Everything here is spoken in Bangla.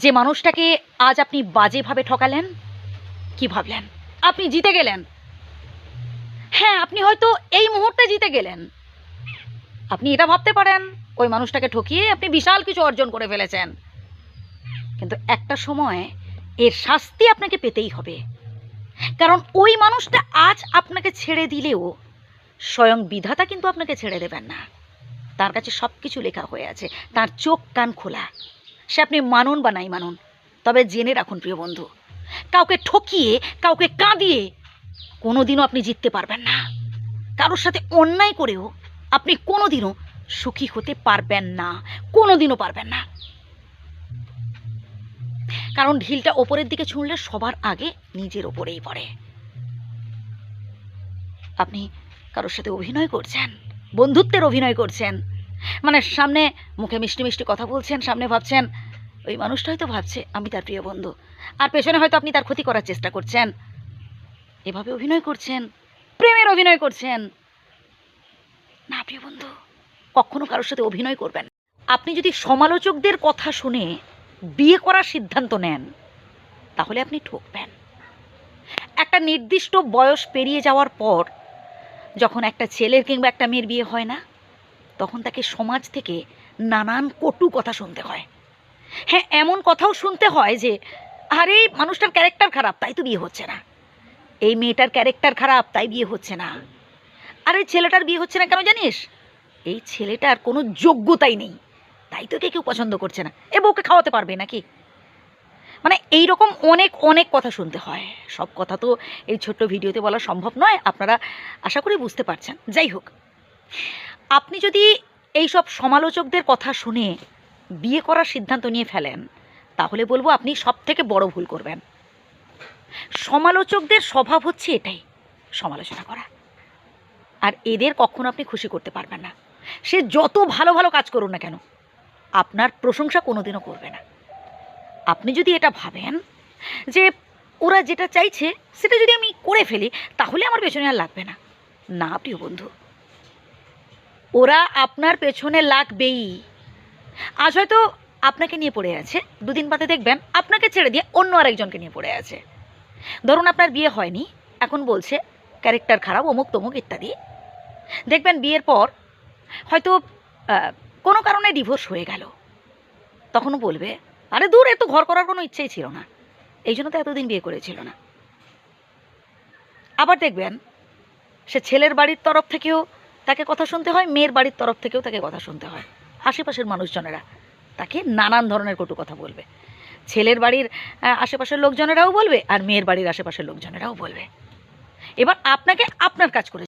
যে মানুষটাকে আজ আপনি বাজেভাবে ঠকালেন, কি ভাবলেন আপনি জিতে গেলেন? হ্যাঁ, আপনি হয়তো এই মুহূর্তে জিতে গেলেন। আপনি এটা ভাবতে পারেন ওই মানুষটাকে ঠকিয়ে আপনি বিশাল কিছু অর্জন করে ফেলেছেন, কিন্তু একটা সময় এর শাস্তি আপনাকে পেতেই হবে। কারণ ওই মানুষটা আজ আপনাকে ছেড়ে দিলেও স্বয়ং বিধাতা কিন্তু আপনাকে ছেড়ে দেবেন না। তার কাছে সব কিছু লেখা হয়ে আছে, তার চোখ কান খোলা। সে আপনি মানুন বা নাই মানুন, তবে জেনে রাখুন প্রিয় বন্ধু, কাউকে ঠকিয়ে কাউকে কাঁদিয়ে কোনোদিনও আপনি জিততে পারবেন না। কারোর সাথে অন্যায় করেও আপনি কোনোদিনও সুখী হতে পারবেন না, কোনোদিনও পারবেন না। কারণ ঢিলটা ওপরের দিকে ছুঁড়লে সবার আগে নিজের ওপরেই পড়ে। আপনি কারোর সাথে অভিনয় করছেন, বন্ধুত্বের অভিনয় করছেন, মানে সামনে মুখে মিষ্টি মিষ্টি কথা বলছেন, সামনে ভাবছেন ওই মানুষটা হয়তো ভাবছে আমি তার প্রিয় বন্ধু, আর পেছনে হয়তো আপনি তার ক্ষতি করার চেষ্টা করছেন। এভাবে অভিনয় করছেন, প্রেমের অভিনয় করছেন না প্রিয় বন্ধু, কখনো কারোর সাথে অভিনয় করবেন না। আপনি যদি সমালোচকদের কথা শুনে বিয়ে করার সিদ্ধান্ত নেন, তাহলে আপনি ঠকবেন। একটা নির্দিষ্ট বয়স পেরিয়ে যাওয়ার পর যখন একটা ছেলের কিংবা একটা মেয়ের বিয়ে হয় না, তখন তাকে সমাজ থেকে নানান কটু কথা শুনতে হয়। হ্যাঁ, এমন কথাও শুনতে হয় যে আরে মানুষটার ক্যারেক্টার খারাপ তাই তো বিয়ে হচ্ছে না, এই মেয়েটার ক্যারেক্টার খারাপ তাই বিয়ে হচ্ছে না, আরে ছেলেটার বিয়ে হচ্ছে না কেন জানিস, এই ছেলেটার কোনো যোগ্যতাই নেই তাই তো কেউ পছন্দ করছে না, এ বউকে খাওয়াতে পারবে নাকি। মানে এই রকম অনেক অনেক কথা শুনতে হয়। সব কথা তো এই ছোট্ট ভিডিওতে বলা সম্ভব নয়, আপনারা আশা করি বুঝতে পারছেন। যাই হোক, আপনি যদি এই সব সমালোচকদের কথা শুনে বিয়ে করার সিদ্ধান্ত নিয়ে ফেলেন, তাহলে বলবো আপনি সব থেকে বড় ভুল করবেন। সমালোচকদের স্বভাব হচ্ছে এটাই, সমালোচনা করা, আর এদের কখনো আপনি খুশি করতে পারবেন না। সে যত ভালো ভালো কাজ করুন না কেন, আপনার প্রশংসা কোনোদিনও করবে না। আপনি যদি এটা ভাবেন যে ওরা যেটা চাইছে সেটা যদি আমি করে ফেলি তাহলে আমার পেছনে আর লাগবে না, না প্রিয় বন্ধু, ওরা আপনার পেছনে লাগবেই। আজ হয়তো আপনাকে নিয়ে পড়ে আছে, দুদিন বাদে দেখবেন আপনাকে ছেড়ে দিয়ে অন্য আরেকজনকে নিয়ে পড়ে আছে। ধরুন আপনার বিয়ে হয়নি, এখন বলছে ক্যারেক্টার খারাপ, অমুক তমুক ইত্যাদি। দেখবেন বিয়ের পর হয়তো কোনো কারণে ডিভোর্স হয়ে গেল, তখনও বলবে আরে দূর, এত ঘর করার কোনো ইচ্ছেই ছিল না, এই জন্য তো এতদিন বিয়ে করেছিল না। আবার দেখবেন সে ছেলের বাড়ির তরফ থেকেও তাকে কথা শুনতে হয়, মেয়ের বাড়ির তরফ থেকেও তাকে কথা শুনতে হয়। আশেপাশের মানুষজনেরা তাকে নানান ধরনের কটু কথা বলবে, ছেলের বাড়ির আশেপাশের লোকজনেরাও বলবে আর মেয়ের বাড়ির আশেপাশের লোকজনেরাও বলবে। এবার আপনাকে আপনার কাজ করে